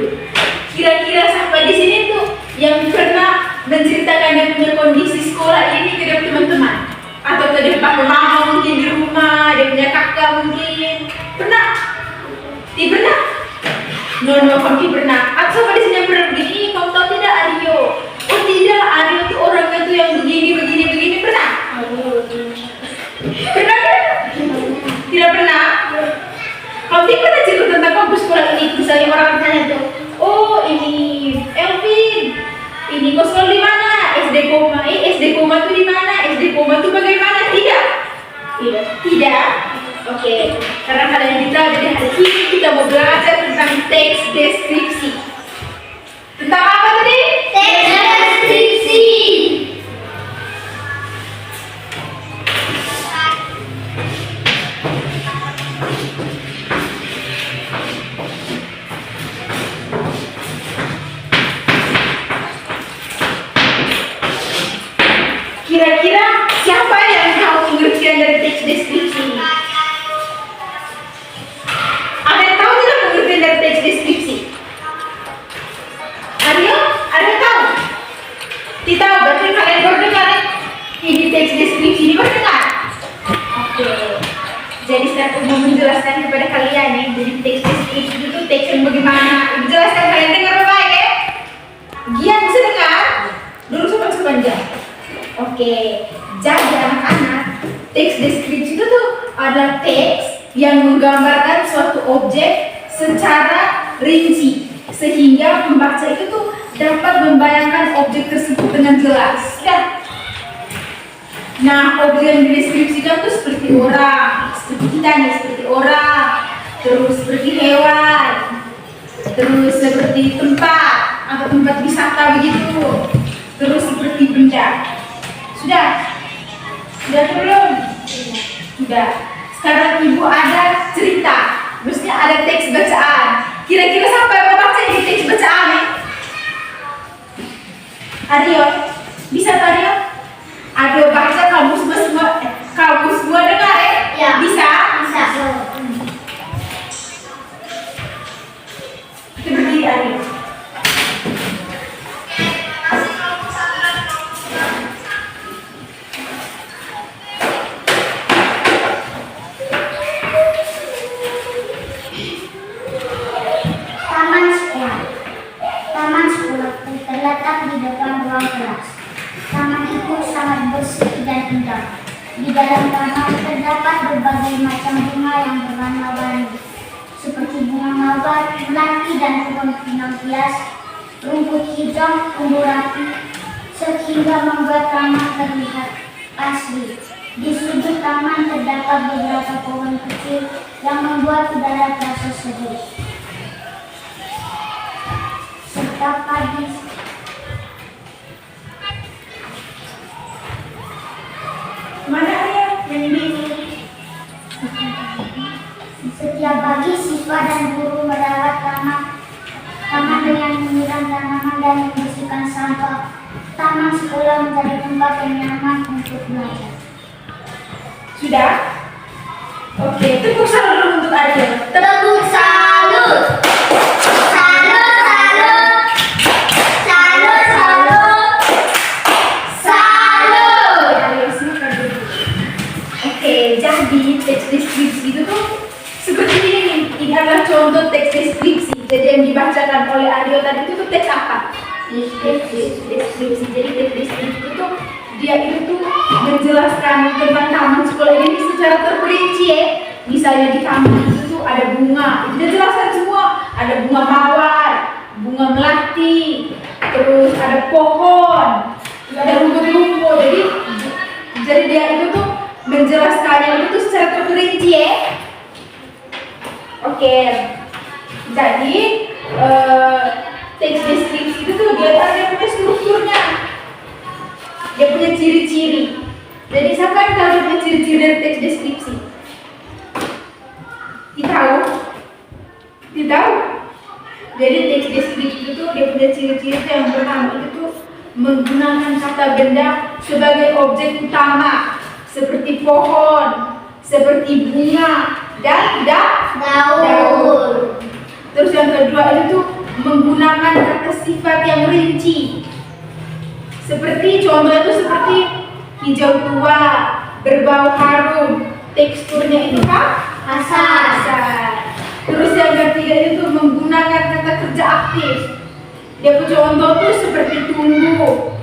dulu. Kira-kira sampai di sini tuh yang pernah menceritakan dia punya kondisi sekolah ini ke dia teman-teman, atau ke dia papa mama mungkin di rumah, dia punya kakak mungkin pernah? Tidak pernah? No, kami pernah. Atau sampai di sini yang pernah begini? Kamu tahu tidak Aryo? Oh tidak, Aryo tuh orangnya tuh yang begini pernah? Pernah kan? Tidak pernah? Kamu tidak pernah cerita tentang kampus sekolah ini? Misalnya orang tanya tuh, oh ini Elvin, ini kau sekolah di mana? SD koma tuh di mana? SD koma tuh bagaimana? Tidak. Oke. Karena kalian kita jadi hari ini kita mau belajar tentang teks deskripsi. Tentang apa tadi? Teks deskripsi. Kira-kira siapa yang tahu pengertian dari teks deskripsi? Ada yang tahu tidak pengertian dari teks deskripsi? Ada tahu? Tidak tahu, berarti kalian baru dengar ini teks deskripsi ini baru dengar? Oke. Jadi saya mau menjelaskan kepada kalian ya. Jadi teks deskripsi itu teks yang bagaimana? Menjelaskan kalian dengar baik ya. Gian bisa dengar? Dulu sepanjang. Oke, jadi anak-anak, teks deskripsi itu tuh adalah teks yang menggambarkan suatu objek secara rinci sehingga pembaca itu tuh dapat membayangkan objek tersebut dengan jelas. Ya? Nah, objek yang dideskripsikan tuh seperti orang, seperti kita nih, seperti orang, terus seperti hewan, terus seperti tempat atau tempat wisata begitu, terus seperti benda. Sudah belum? Sudah. Sekarang ibu ada cerita, maksudnya ada teks bacaan. Kira-kira siapa yang membaca ini teks bacaan nih? Aryo, bisa Aryo? Aryo baca kamu semua dengar ya? Ya. Bisa. Kita berdiri Aryo. Taman sekolah terletak di depan ruang kelas. Taman itu sangat bersih dan indah. Di dalam taman terdapat berbagai macam bunga yang berwarna-warni, seperti bunga mawar, melati, dan pohon pinang hias, rumput hijau, umur api, sehingga membuat taman terlihat asli. Di sudut taman terdapat beberapa pohon kecil yang membuat udara terasa sejuk. Setiap pagi Mana Aryo? Yang ini. Setiap pagi siswa dan guru merawat taman dengan menyiram tanaman dan membersihkan sampah. Taman sekolah menjadi tempat yang nyaman untuk belajar. Sudah? Oke, tepuk salut dulu untuk Aryo. Tepuk salut. Teks deskripsi itu tuh seperti ini nih. Ini adalah contoh teks deskripsi. Jadi yang dibacakan oleh Aryo tadi itu tuh teks apa? Deskripsi. Jadi teks deskripsi itu tuh dia itu tuh menjelaskan tentang taman sekolah ini secara terperinci ya. Misalnya di taman itu tuh ada bunga, itu dia jelaskan semua. Ada bunga mawar, bunga melati, terus ada pohon, ada rumput-rumput. Jadi dia itu tuh menjelaskannya itu secara terperinci ya. Oke. Jadi teks deskripsi itu tuh dia punya strukturnya. Dia punya ciri-ciri. Jadi siapa yang tahu dia punya ciri-ciri dari teks deskripsi? Tidak tahu? Jadi teks deskripsi itu dia punya ciri-ciri yang pertama itu tuh menggunakan kata benda sebagai objek utama. Seperti pohon, seperti bunga, dan daun. Daun. Terus yang kedua itu tuh menggunakan kata sifat yang rinci. Seperti contohnya itu seperti hijau tua, berbau harum, teksturnya itu kasar. Terus yang ketiga itu menggunakan kata kerja aktif. Dia punya contoh tuh seperti tumbuh,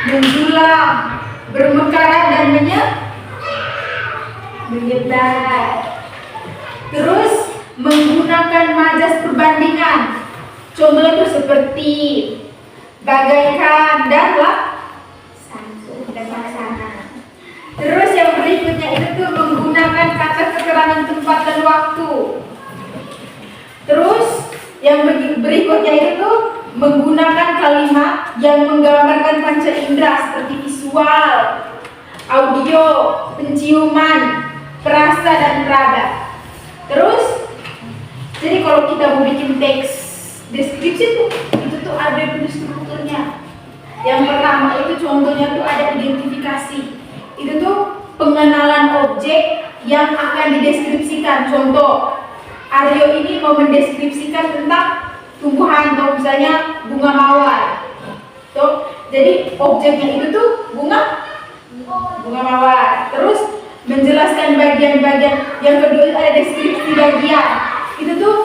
menjulang, bermekaran dan menyebar. Terus menggunakan majas perbandingan. Contohnya itu seperti bagaikan dan laksana. Terus yang berikutnya itu tuh menggunakan kata keterangan tempat dan waktu. Terus yang berikutnya itu tuh menggunakan kalimat yang menggambarkan panca indera seperti visual, audio, penciuman, perasa dan peraba. Terus jadi kalau kita mau bikin teks deskripsi tuh itu tuh ada strukturnya. Yang pertama itu contohnya tuh ada identifikasi. Itu tuh pengenalan objek yang akan dideskripsikan. Contoh, Aryo ini mau mendeskripsikan tentang tumbuhan atau misalnya bunga mawar. Tuh, jadi objeknya itu tuh bunga mawar. Terus menjelaskan bagian-bagian. Yang kedua itu ada deskripsi bagian. Itu tuh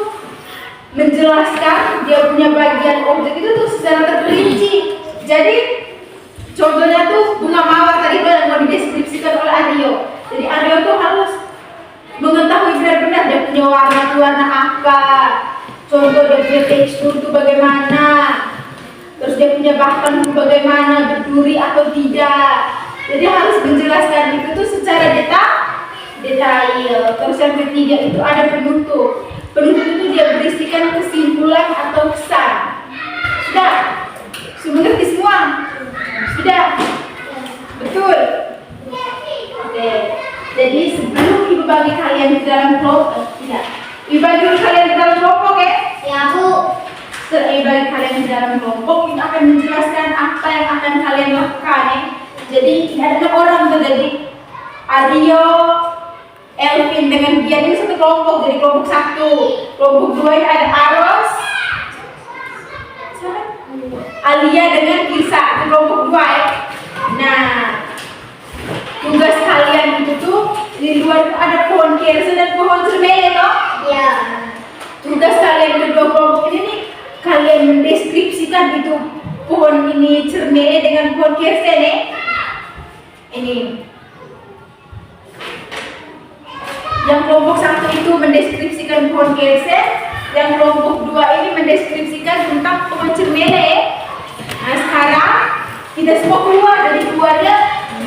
menjelaskan dia punya bagian objek itu tuh secara terperinci. Jadi contohnya tuh bunga mawar tadi yang mau dideskripsikan oleh Aryo. Jadi Aryo tuh harus mengetahui benar-benar dia punya warna apa. Contoh dia punya tekstur tuh bagaimana. Terus dia punya bahan tuh bagaimana, berduri atau tidak. Jadi harus menjelaskan itu tuh secara detail. Terus yang ketiga itu ada penutup. Penutup itu dia berisikan kesimpulan atau kesan. Sudah? Sudah mengerti semua? Sudah? Betul? Oke. Jadi sebelum ibu bagi kalian di dalam kelompok, ibu bagi kalian di dalam kelompok ya? Ya Bu. Setelah ibu bagi kalian di dalam kelompok, kita akan menjelaskan apa yang akan kalian lakukan ya. Jadi ada 6 orang tuh, jadi Aryo, Elvin dengan Gian ini satu kelompok, jadi kelompok 1. Kelompok 2 ini ada Aros, Alia dengan Kirsa, itu kelompok 2 ya. Nah, tugas kalian itu tuh di luar itu ada pohon kersen dan pohon cermele toh? Ya. Tugas kalian kedua kelompok ini nih, kalian mendeskripsikan itu pohon ini cermele dengan pohon kersen ya. Ini. Yang kelompok 1 itu mendeskripsikan pohon kersen, yang kelompok 2 ini mendeskripsikan tentang pohon cermele. Nah sekarang kita semua keluar dari keluarnya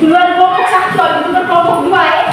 duluan kelompok 1, habis itu kelompok 2 ya.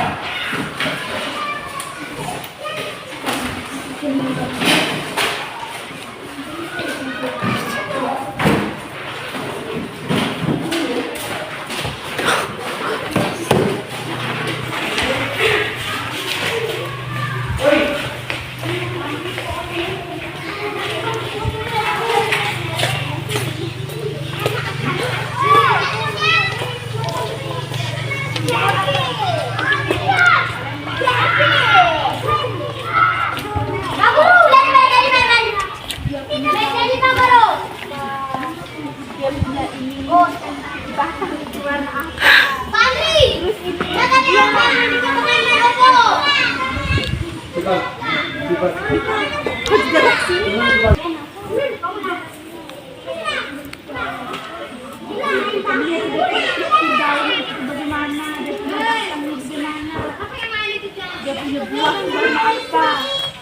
Dia punya buah warna apa?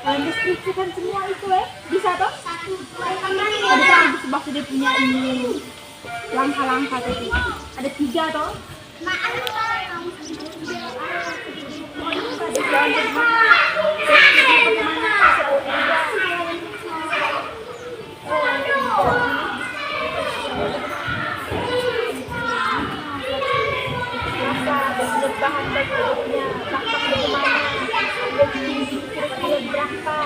Kalian deskripsikan semua itu bisa toh? Ada di sebelah dia punya ini langkah-langkah tadi. Ada 3 toh? Bahan bakunya, bakal bagaimana, kira-kira berapa,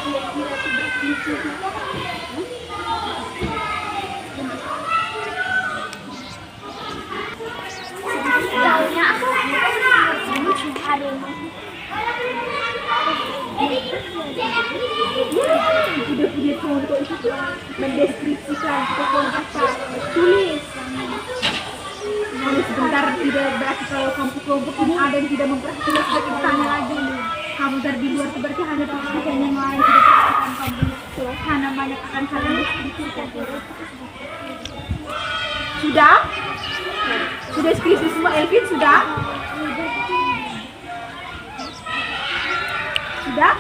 kira-kira sudah punya contoh itu mendeskripsikan pokok apa tulis. Lalu sebentar tidak berarti kalau kelompok ini ada yang tidak memperhatikan sudah kita tanya lagi. Kamu dari di luar itu berarti hanya perhatikan yang lain tidak perhatikan kamu. Karena banyak akan kalian diskusikan. Sudah? Sudah skripsi semua Elvin sudah? Sudah?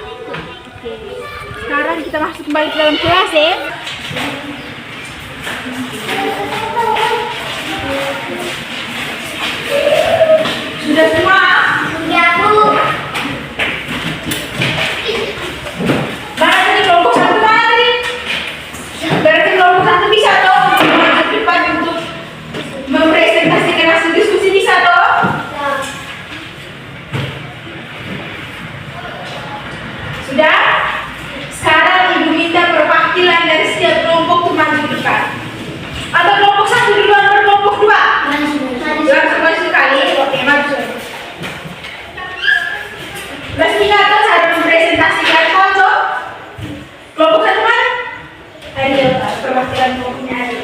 Oke. Sekarang kita masuk kembali ke dalam kelas ya. Sudah semua? Sudah, Bu. Mana tadi kelompok satu mana tadi? Berarti kelompok satu bisa toh masuk depan untuk mempresentasikan hasil diskusi bisa toh? Sudah? Sekarang Ibu minta perwakilan dari setiap kelompok untuk maju ke depan. Atau kelompok satu duluan atau kelompok dua? Langsung maju sekali. Oke, maju. Resmina atau cara mempresentasikan foto. Kelompok satu mana? Ayo, perwakilan kelompoknya Ari.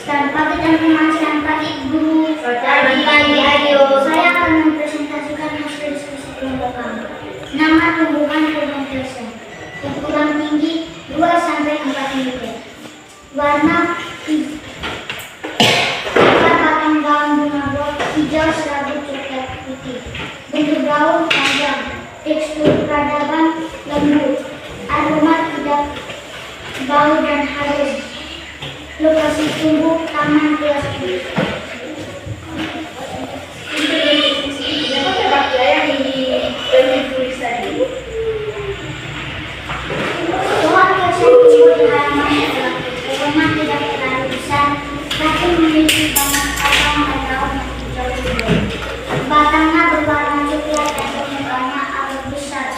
Selamat pagi teman-teman, selamat pagi Ibu. Selamat pagi, ayo. Saya akan mempresentasikan hasil diskusi kelompok kami. Nama tumbuhan Rhodanthusa. Ukuran tinggi 2 sampai 4 mm. Warna batang daun bunga buah hijau serabut coklat putih. Bentuk daun panjang. Tekstur peradaban lembut. Aroma tidak bau dan halus. Lokasi tumbuh taman plastik. Dapat baca yang ditulis tadi. Pohon kersen tumbuh di halaman sebelah. Pohonnya tidak terlalu besar, tapi memiliki banyak batang dan daun yang hijau hijau. Batangnya berwarna coklat dan permukaannya agak besar.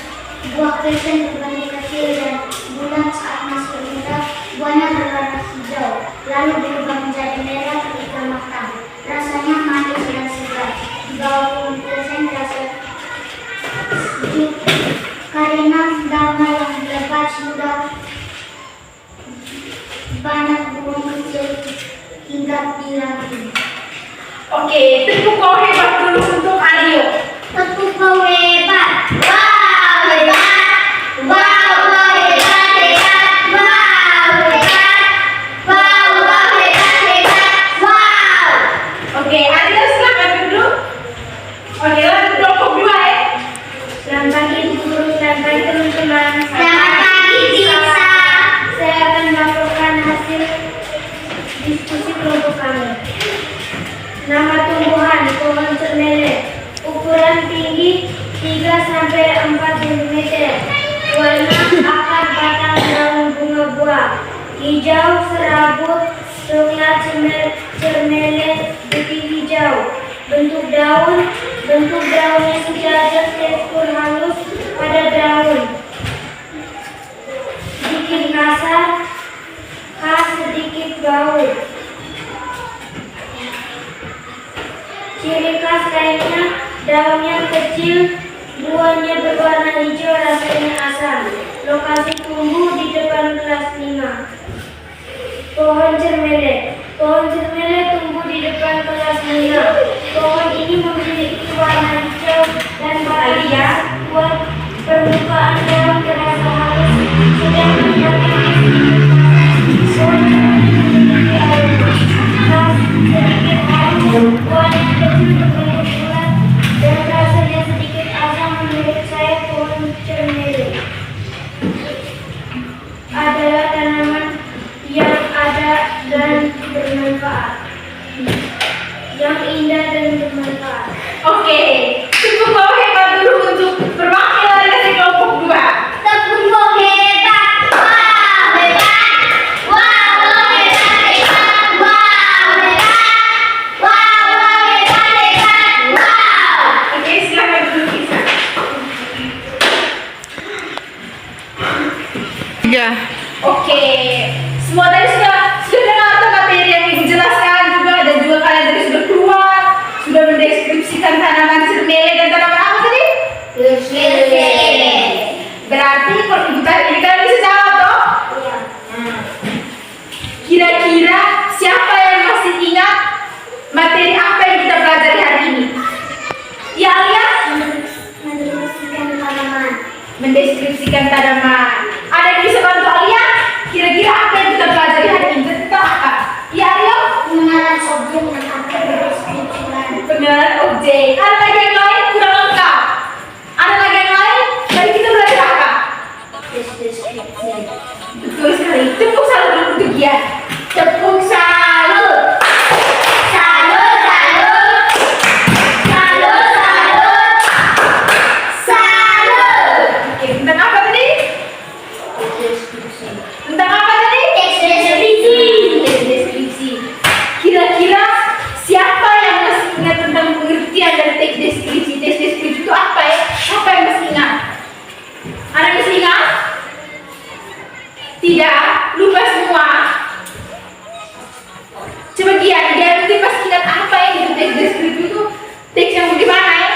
Buah kersen berbanding kecil dan bulat saat masih muda. Buahnya berwarna hijau, lalu berubah menjadi merah ketika matang. Rasanya manis dan segar. Daun kersen rasa sejuk karena daunnya yang lebat sudah banyak buah kecil hingga dilalui. Oke, tepuk kau hebat dulu untuk Aryo. Tepuk kau hebat. Wow, hebat. Wow, wow, hebat, hebat. Wow, hebat. Wow, wow, hebat, hebat. Wow. Oke, Aryo silakan dulu. Oke, lanjut kelompok dua ya. Selamat pagi Bu Guru, selamat pagi teman-teman. Selamat pagi Tisa. Saya akan melaporkan hasil diskusi kelompok kami. Nama tumbuhan pohon cemele. Ukuran tinggi 3 sampai 4 cm. Warna akar batang daun bunga buah hijau serabut coklat cemele putih hijau. Bentuk daunnya sejajar, tekstur halus pada daun. Sedikit kasar, khas sedikit bau. Ciri khas lainnya, daunnya kecil, buahnya berwarna hijau, rasanya asam. Lokasi tumbuh di depan kelas 5. Pohon cemele. Pohon cemele tumbuh di depan kelas 5. Pohon ini memiliki warna hijau dan batangnya kuat. Permukaan daun terasa halus, sedangkan batangnya sedikit aroma. Khas sedikit halus, buahnya kecil berbentuk bulat dan rasanya sedikit asam. Menurut saya pohon cemele adalah tanaman yang ada dan bermanfaat, yang indah dan bermanfaat. Oke, tepuk kau hebat dulu untuk perwakilan dari kelompok dua. Tepuk kau hebat. Wow, hebat. Wow, hebat, hebat. Wow, hebat. Wow, hebat, hebat. Wow. Oke, silakan dulu Tisa. Ya, Oke, semua tadi sudah dengar atau materi yang Ibu jelaskan juga dan juga kalian tadi sudah keluar, sudah mendeskripsikan tanaman cemele dan tanaman apa tadi? Cemele. Berarti kalau bentar ini kalian bisa jawab toh? Iya. Kira-kira siapa yang masih ingat materi apa yang kita pelajari hari ini? Ya Alia? Mendeskripsikan tanaman. Mendeskripsikan tanaman. Ada yang bisa bantu Alia? Kira-kira apa yang kita pelajari hari ini? Tentang apa? Ya Alia? Pengenalan objek yang akan dideskripsikan. Pengenalan objek. Ada lagi yang lain? Kurang lengkap. Ada lagi yang lain? Tadi kita belajar apa? Deskripsi. Betul sekali. Tepuk salut dulu untuk Gian. Tepuk salut. Salut, salut. Salut, salut. Salut. Oke, tentang apa tadi? Deskripsi. Tentang apa tadi? Deskripsi. Deskripsi. Kira-kira siapa yang masih ingat tentang pengertian dari teks deskripsi? Teks deskripsi itu apa ya? Siapa yang masih ingat? Ada yang masih ingat? Tidak, lupa semua. Coba Gian mungkin pasti ingat apa ya itu teks deskripsi itu? Teks yang bagaimana ya?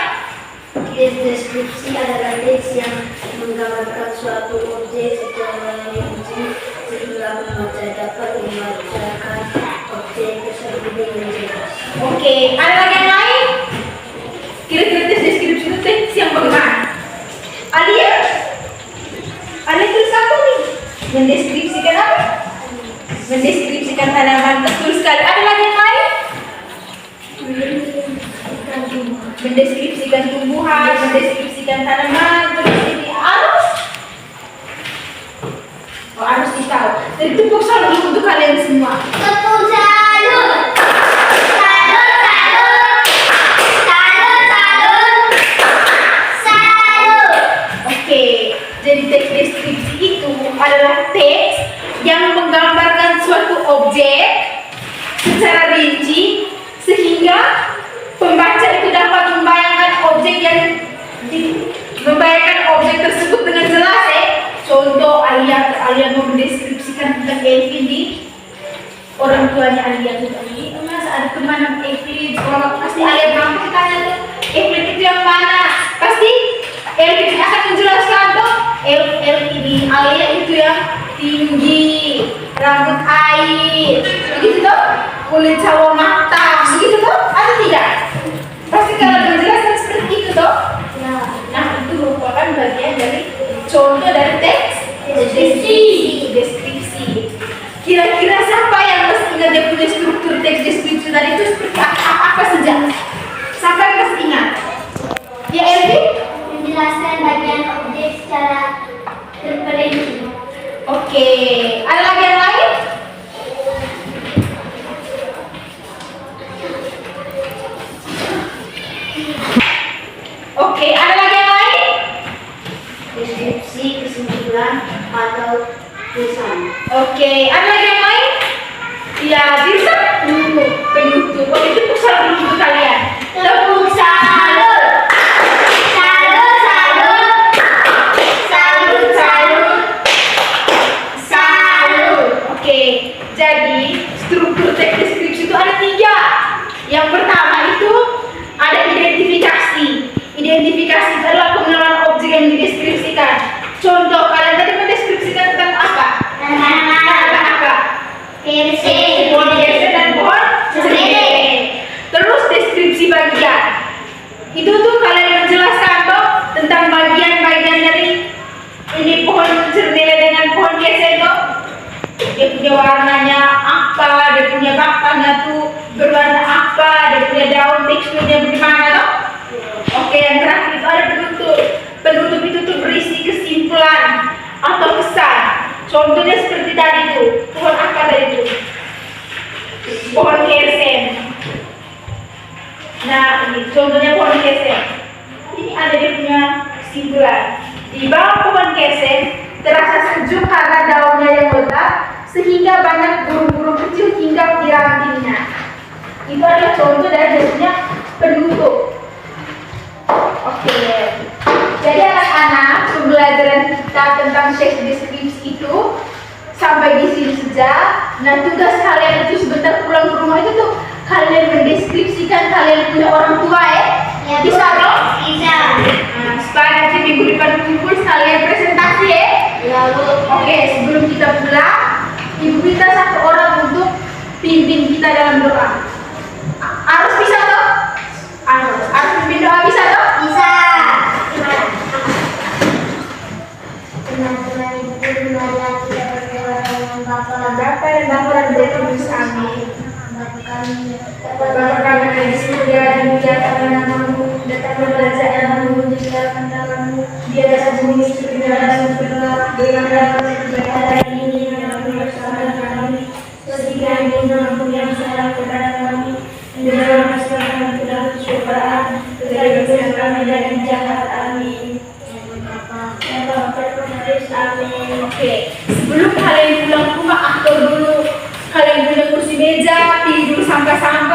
Deskripsi adalah teks yang menggambarkan suatu objek secara rinci sehingga pembaca dapat membacakan objek tersebut dengan jelas. Oke, ada lagi yang lain? Kira-kira tes deskripsi itu teks yang bagaimana? Alia? Alia tulis apa nih? Mendeskripsikan apa? Mendeskripsikan tanaman. Betul sekali. Ada lagi yang lain? Mendeskripsikan tumbuhan, mendeskripsikan tanaman, harus. Oh, harus ditahu. Jadi tepuk salut dulu untuk kalian semua. Tepuk salut. Salut, salut. Salut, salut. Salut. Oke, jadi teks deskripsi itu adalah teks yang menggambarkan suatu objek secara rinci sehingga pembaca itu dapat membayangkan objek tersebut dengan jelas ya. Contoh Alia mau mendeskripsikan tentang Elvin di orang tuanya Alia tuh tadi. Mas ada teman nama Elvin, sekolah pasti Alia bilang tanya tuh Elvin itu yang mana? Pasti Elvin akan menjelaskan tuh Elvin Alia itu yang tinggi, rambut air, begitu tuh, kulit sawo matang, begitu tuh, atau tidak? Pasti kalau menjelaskan seperti itu tuh. Nah itu merupakan bagian dari contoh dari teks deskripsi. Kira-kira siapa yang masih ingat dia punya struktur teks deskripsi tadi itu seperti apa saja? Siapa yang masih ingat? Ya Elvin? Menjelaskan bagian objek secara terperinci. Oke, ada lagi yang lain? Oke, ada lagi yang lain? Deskripsi, kesimpulan, atau tulisan. Oke, ada lagi yang lain? Ya, Dirsa penutup. Oke, tepuk salut dulu untuk kalian. Tepuk salut. Salut, salut. Salut, salut. Salut. Oke, jadi struktur teks deskripsi itu ada 3. Yang pertama itu ada identifikasi. Identifikasi itu adalah pengenalan objek yang dideskripsikan. Contoh, kalian tadi mendeskripsikan tentang apa? Tentang apa? Kersen. Pohon kersen dan pohon serele. Terus deskripsi bagian. Itu tuh kalian menjelaskan toh tentang bagian-bagian dari ini pohon serele dengan pohon kersen toh. Dia punya warnanya apa, dia punya batangnya tuh berwarna apa, dia punya daun teksturnya bagaimana toh. Oke, yang terakhir itu ada penutup. Penutup itu tuh berisi kesimpulan atau kesan. Contohnya seperti tadi tuh, pohon apa tadi itu? Pohon kersen. Nah, ini contohnya pohon kersen. Ini ada dia punya kesimpulan. Di bawah pohon kersen terasa sejuk karena daunnya yang lebat, sehingga banyak burung-burung kecil hinggap di rantingnya. Itu adalah contoh dari biasanya penutup. Oke, jadi anak-anak pembelajaran kita tentang teks deskripsi itu sampai di sini saja. Nah, tugas kalian itu sebentar pulang ke rumah itu tuh kalian mendeskripsikan kalian punya orang tua ya. Bisa dong? Bisa. Nah, supaya nanti minggu depan kumpul sekalian presentasi ya. pimpin kita dalam doa. Harus bisa toh? Harus pimpin doa bisa toh? Bisa. Gimana? Teman-teman itu marilah kita berdoa dengan Bapa Dan Bapa dan Roh Kudus. Amin. Bapa kami. Bapa kami yang di surga, dimuliakan namamu, datanglah kerajaanmu, dimuliakan namamu, di atas bumi seperti di dalam surga. Berikanlah kami kebaikan hari ini, dan ampunilah kesalahan kami, seperti kami mengampuni yang salah kepada kami. Dan jangan masukkan kami ke dalam pencobaan, tetapi bebaskan kami dari jahat. Amin. Ya Bapa, amin. Oke, sebelum kalian pulang ke rumah, atur dulu. Kalian punya kursi meja, pilih dulu sampah-sampah.